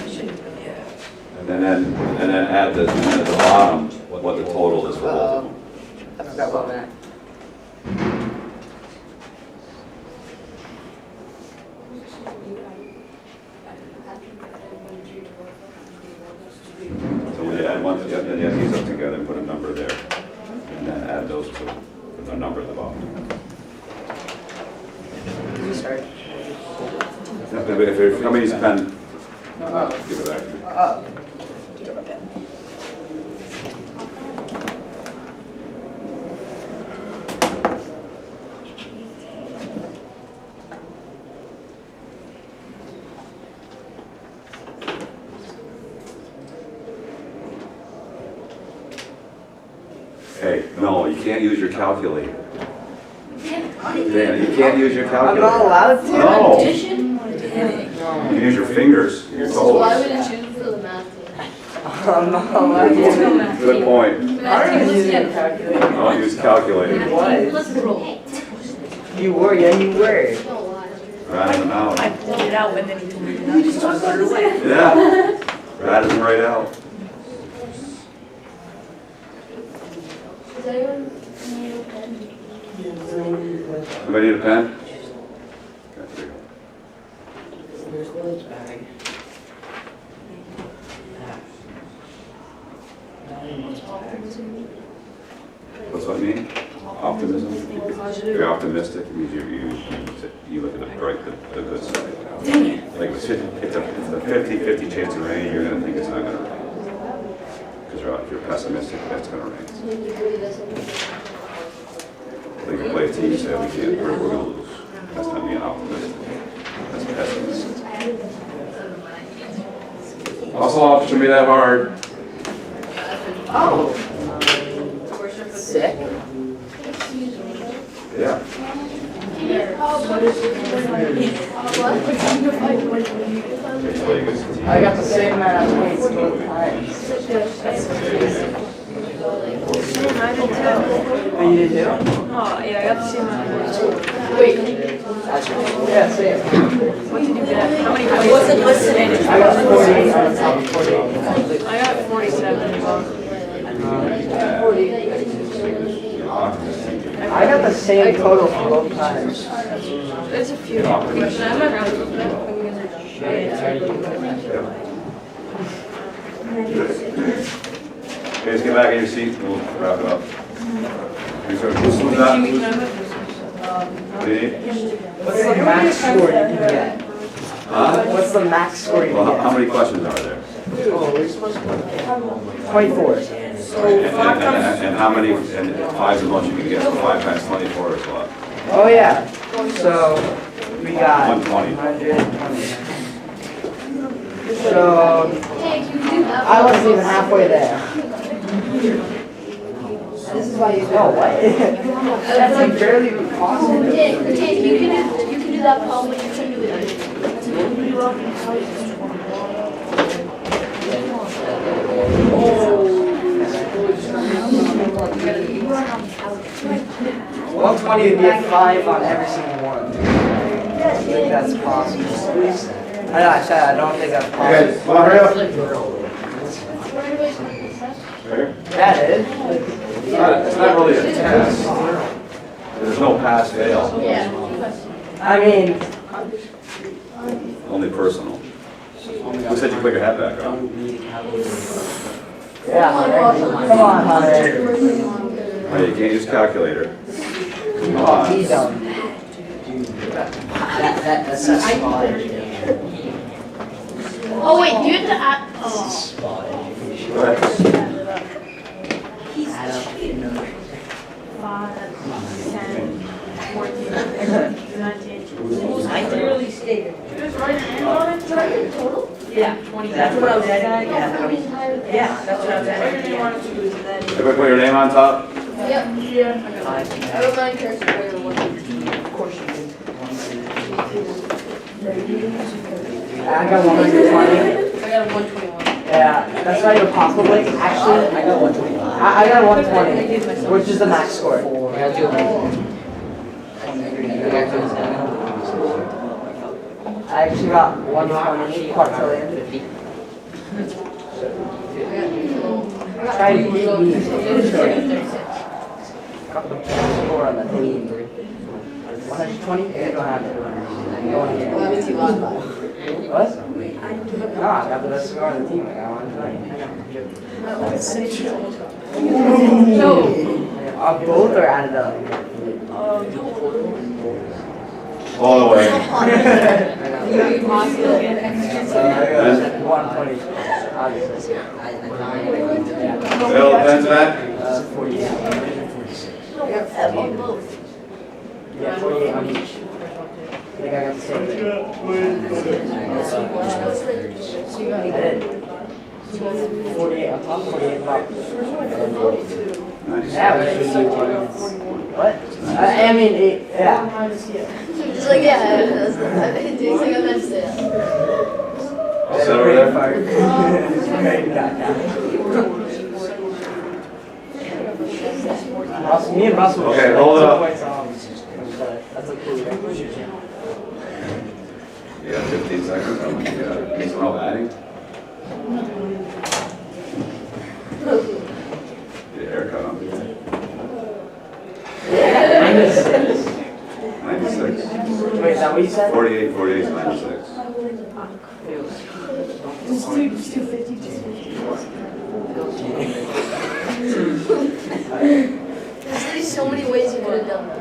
And then add the, at the bottom, what the total is for both of them.
I forgot what that.
So when you add one, then you add these up together and put a number there. And then add those two, with a number at the bottom.
You start.
If somebody needs a pen, give it back to me.
Oh.
Hey, no, you can't use your calculator. Dan, you can't use your
I'm
calculator.
not allowed to.
No, you
Addition?
can use your fingers, your
So why
toes.
would it choose for the math team?
I'm not allowed to.
Good point.
I don't use a calculator.
Don't use calculator.
Let's roll.
You were, yeah, you were.
Don't lie.
Ratting them out.
I pulled it out, but then he told me to not just put it away.
Yeah, ratting them right out.
Does anyone need a pen?
Anybody need a pen? Okay, there you go.
Here's William's bag.
What's that mean? Optimism? You're optimistic, it means you look at the bright, the good side. Like if it's a 50-50 chance of rain, you're gonna think it's not gonna rain. Because if you're pessimistic, that's gonna rain. They can play a team, say we can't, we're gonna lose. That's not being optimistic. That's pessimistic. Muscle off shouldn't be that hard.
Oh. Sick.
Yeah. It's like it's a team.
I got the same amount of points both times. Oh, you did too?
Oh, yeah, I got the same amount of points.
Wait,
Yeah, same.
What did you get? How many
I wasn't listening.
I got 48 on the top of 48.
I got 47 as well.
I got the same total for both times.
There's a few questions. I'm not really.
Okay, let's get back in your seat, we'll wrap it up. Who's that? What do you need?
What's the max score you can get?
Huh?
What's the max score you
Well, how
can
many questions are there?
get? 24.
And how many, and 5's the most you can get, so 5 times 24 is what?
Oh yeah. So we got
120.
120. So
hey, can you do that?
I wasn't even halfway there.
This is why you do
Oh what? That's like barely possible.
Okay, you can do that problem, but you couldn't do it.
Well, 120 would be a 5 on every single one. I think that's possible. I don't think that's
Okay,
possible.
come on, hurry up.
That is.
It's not really a test. There's no pass fail,
I mean,
only personal. Who said you put your hat back on?
yeah, Hunter. Come on, Hunter.
Oh, you can't use calculator. Come
Oh,
on.
he's dumb.
That's a spot.
Oh wait, do you have to add, oh.
Go ahead.
Add up the number.
5, 10, 14, 19.
I clearly stated.
Just write your name on it. Yeah, 20.
That's what I was at. Yeah, that's what I was
Write your name on
at.
it, and then.
Everybody put your name on top?
Yep.
Yeah.
I don't mind cursing for your one.
Of course you did.
I got 120.
I got a 121.
Yeah, that's not even possible. Like, actually, I got 120. I got 120, which is the max score.
I got two.
I actually got 120 quadrillion. Try to beat me. Got the best score on the team. 120? You don't have it. What? No, I got the best score on the team. I got 120. Both are added up.
All the way.
120. Obviously.
Bill, pens back?
48. Yeah, 48 on each. I think I got the same thing. I did. 48 on top, 48 on top. Yeah, but it's just what? I mean, yeah.
Minus you.
Just like, yeah, that's like I meant to say that.
All set over there?
Me and Russell.
Okay, hold it up.
That's a cool.
You got 15 seconds. Yeah. Need some help adding? Get a haircut on. 96.
Wait, is that what you said?
48, 48 is 96.
Just do 50, just 50.
There's so many ways you could have done that.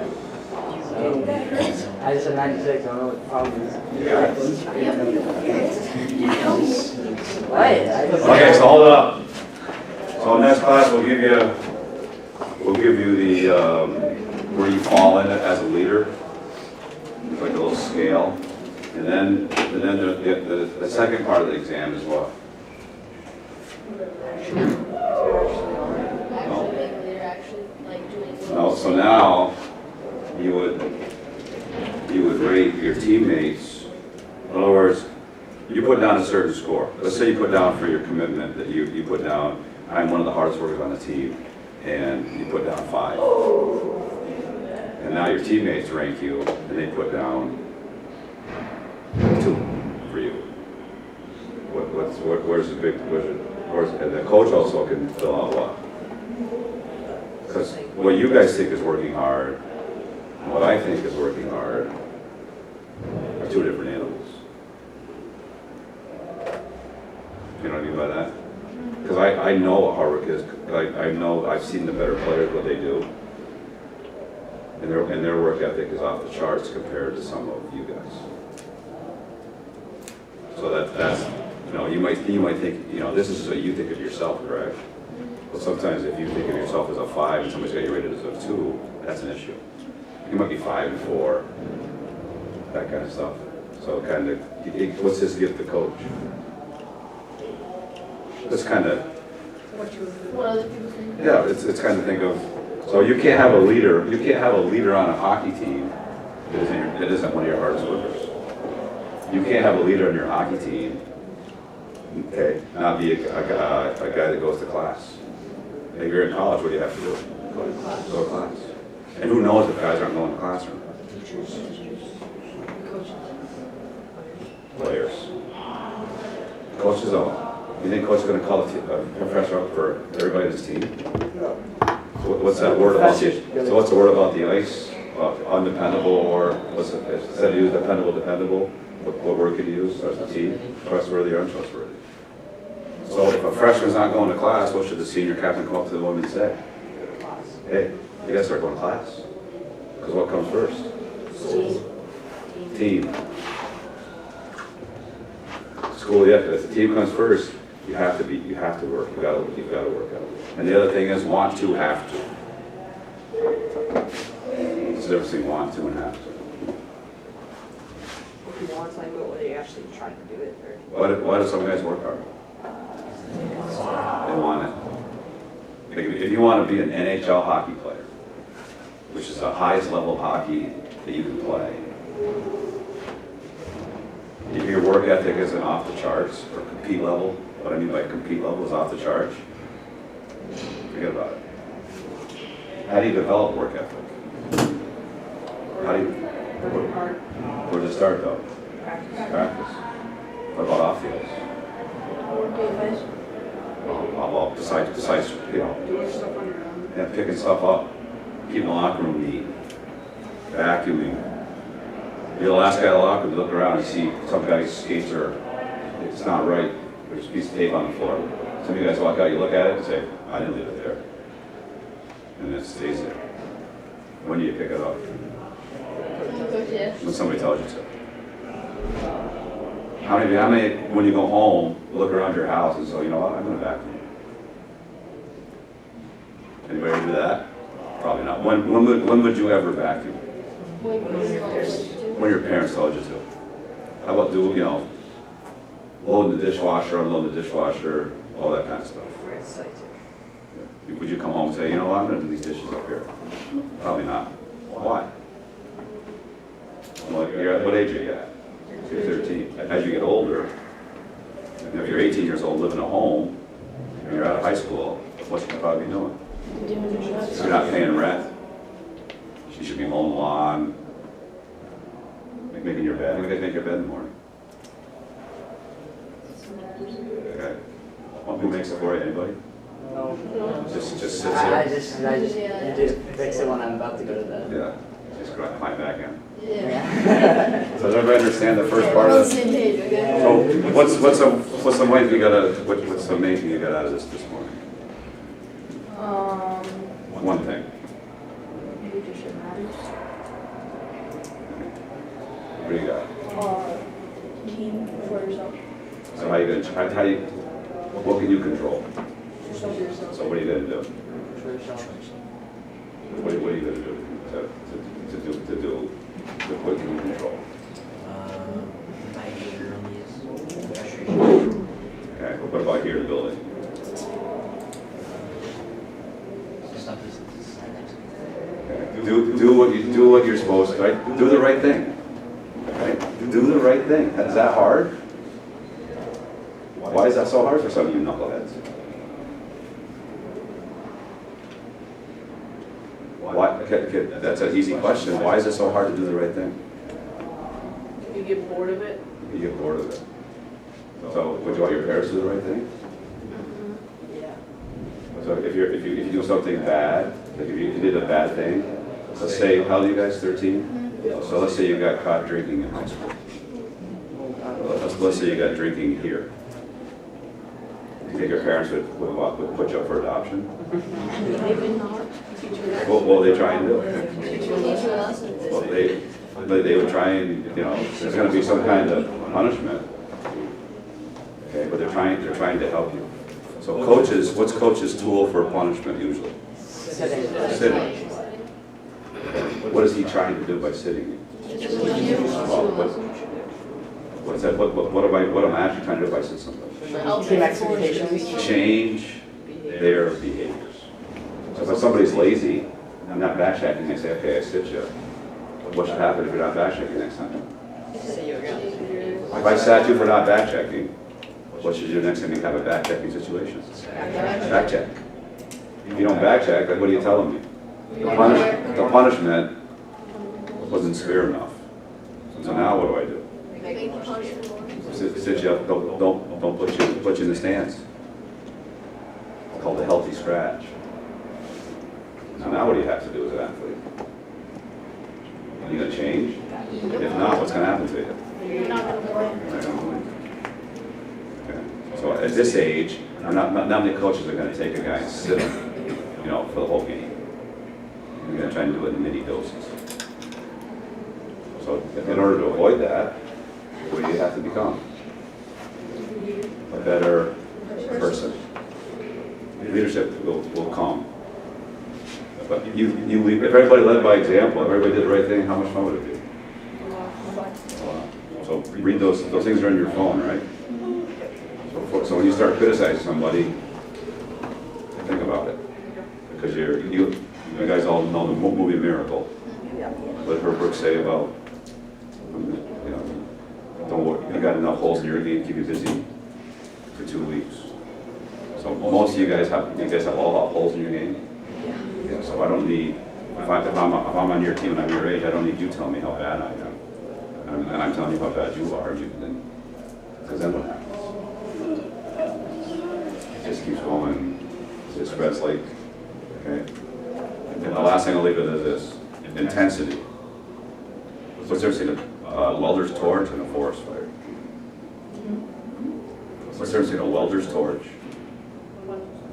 I just said 96. I don't know what the problem is. What?
Okay, so hold it up. So next class we'll give you the where you fall in it as a leader. It's like a little scale, and then the second part of the exam is what? No, so now you would rate your teammates. In other words, you put down a certain score. Let's say you put down for your commitment that you put down, I'm one of the hardest workers on the team, and you put down 5. And now your teammates rank you, and they put down 2 for you. And the coach also can fill out what? Because what you guys think is working hard, and what I think is working hard, are 2 different animals. You know what I mean by that? Because I know what hard work is. I know I've seen the better players, what they do. And their work ethic is off the charts compared to some of you guys. So that's you might think, this is what you think of yourself, correct? But sometimes if you think of yourself as a 5 and somebody's got you rated as a 2, that's an issue. You might be 5 and 4, that kind of stuff. So what's his gift to coach? It's kind of,
What other people think?
yeah, it's kind of think of, so you can't have a leader on a hockey team that isn't one of your hardest workers. You can't have a leader on your hockey team, okay, not be a guy that goes to class. If you're in college, what do you have to do? Go to class. And who knows if guys aren't going to the classroom? Players. Coaches don't. You think coach is going to call a professor up for everybody on his team? So what's that word about? So what's the word about the ice? Undependable, or what's it? Instead of use dependable, what word could you use as a team? Trustworthy or untrustworthy? So if a freshman's not going to class, what should the senior captain come up to the woman and say? Hey, you gotta start going to class. Because what comes first? Team. School, yeah, if the team comes first, you have to work. You gotta work out. And the other thing is want to, have to. It's the difference between want to and have to.
If you want something, but whether you actually try to do it or.
Why do some guys work hard? They want it. If you want to be an NHL hockey player, which is the highest level of hockey that you can play, if your work ethic isn't off the charts, or compete level, what I mean by compete level is off the charts, forget about it. How do you develop work ethic? How do you, where does it start though? Practice. What about off fields? Well, besides,
Doing stuff on your own.
yeah, picking stuff up, keeping the locker room neat, vacuuming. You're the last guy in the locker room to look around and see some guy's skates are, it's not right. There's a piece of tape on the floor. Some of you guys walk out, you look at it and say, I didn't leave it there. And it stays there. When do you pick it up?
Yeah.
When somebody tells you to. How many, when you go home, look around your house and say, you know what, I'm gonna vacuum. Anybody do that? Probably not. When would you ever vacuum? When your parents told you to. How about loading the dishwasher, unloading the dishwasher, all that kind of stuff.
Where it's like,
would you come home and say, you know what, I'm gonna do these dishes up here? Probably not. Why? Well, what age are you at? You're 13. As you get older, if you're 18 years old living at home, and you're out of high school, what should you probably be doing? You're not paying rent. You should be mowing the lawn, making your bed. When do you guys make your bed in the morning? Okay. Well, who makes it for you? Anybody?
No.
Just sits
I
here?
just fix it when I'm about to go to bed.
Yeah. Just climb back in.
Yeah.
So does everybody understand the first part of this?
Same page, okay?
So what's the main thing you got what's the main thing you got out of this morning? One thing.
Leadership matters.
What do you got?
Team for yourself.
So how you gonna what can you control? So what are you gonna do? What are you gonna do to what can you control?
My anger is frustration.
Okay. What about here in the building?
Stuff is silent.
Okay. Do what you're supposed to. Right? Do the right thing. Right? Do the right thing. Is that hard? Why is that so hard for some of you knuckleheads? Why? Okay, that's an easy question. Why is it so hard to do the right thing?
You get bored of it?
You get bored of it. So would you want your parents to do the right thing?
Yeah.
So if you do something bad, like if you did a bad thing, let's say, how old are you guys, 13? So let's say you got caught drinking in high school. Let's say you got drinking here. Do you think your parents would put you up for adoption?
Maybe not.
What are they trying to do?
Teach you lessons.
Well, they would try and, there's gonna be some kind of punishment. Okay, but they're trying to help you. So coaches, what's coach's tool for punishment usually? Sitting. What is he trying to do by sitting you? What's that? What am I actually trying to do by sitting somebody?
Team expectations.
Change their behaviors. So if somebody's lazy, I'm not backtracking, I say, okay, I sit you. What should happen if you're not backtracking next time? If I sat you for not backtracking, what should you do next time you have a backtracking situation? Backcheck. If you don't backcheck, then what are you telling me? The punishment wasn't severe enough. So now what do I do?
Make the punishment more.
Sit you up, don't put you in the stands. It's called a healthy scratch. Now what do you have to do as an athlete? Are you gonna change? If not, what's gonna happen to you?
You're not gonna play.
Okay. So at this age, not many coaches are gonna take a guy and sit him, for the whole game. You're gonna try and do it in mini doses. So in order to avoid that, what do you have to become? A better person. Leadership will come. But if everybody led by example, if everybody did the right thing, how much fun would it be? So read those things are on your phone, right? So when you start criticizing somebody, think about it. Because you guys all know the movie Miracle. What did Herb Brooks say about, don't worry, you got enough holes in your game to keep you busy for 2 weeks. So most of you guys have all holes in your game. Yeah, so I don't need, if I'm on your team and I'm your age, I don't need you telling me how bad I am. And I'm telling you how bad you are, because then what happens? It just keeps going, it spreads like, okay? And the last thing I'll leave it is this, intensity. What's there between a welder's torch and a forest fire? What's there between a welder's torch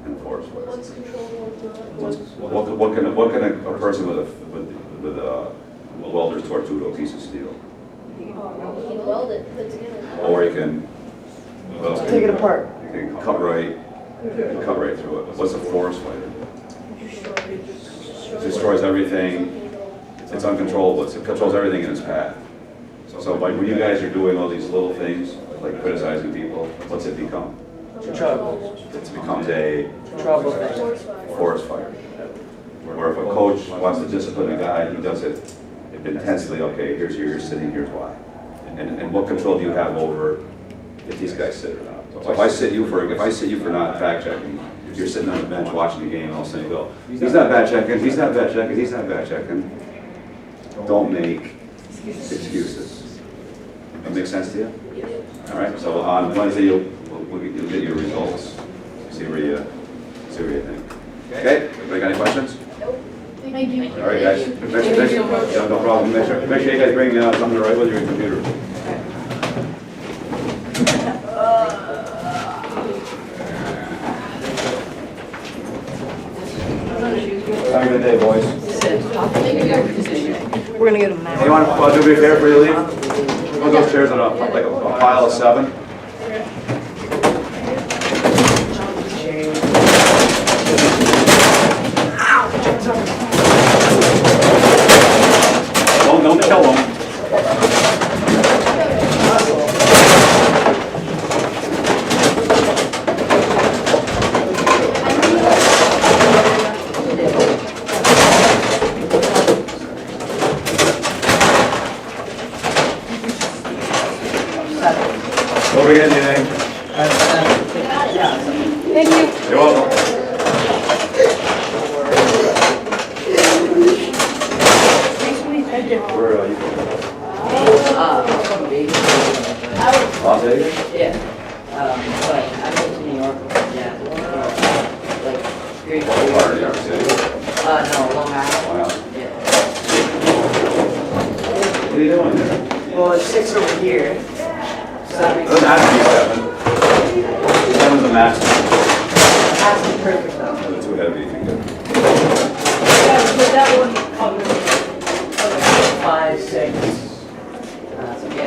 and a forest fire?
What's controllable?
What can a person with a welder's torch do to a piece of steel?
You weld it, put it together.
Or you can, what else can
Take
you
it
do?
apart.
You can cut right through it. What's a forest fire? It destroys everything. It's uncontrollable. It controls everything in its path. So when you guys are doing all these little things, like criticizing people, what's it become?
Trouble.
it becomes a
Trouble thing.
forest fire. Where if a coach wants to discipline a guy, he does it intensely, okay, here's your sitting, here's why. And what control do you have over if these guys sit or not? So if I sit you for not fact checking, you're sitting on the bench watching the game, and all of a sudden you go, he's not bad checking, he's not bad checking, he's not bad checking. Don't make excuses. That make sense to you? All right, so on Wednesday, you'll get your results, see where you think. Okay, everybody got any questions?
Thank you.
All right, guys. No problem. Make sure you guys bring something to write with your computer. Have a good day, boys.
We're gonna get a map.
You want to do me a favor before you leave? Put those chairs on a pile of 7. Don't kill them. Don't forget anything.
Thank you.
You're welcome. Where are you from?
From Vegas.
Las Vegas?
Yeah. But I moved to New York, yeah. Like 3
Part of New York City.
No, Long Island.
Wow.
Yeah.
What are you doing there?
Well, it's 6 over here. So that makes
Doesn't have to be 7. 7's the max.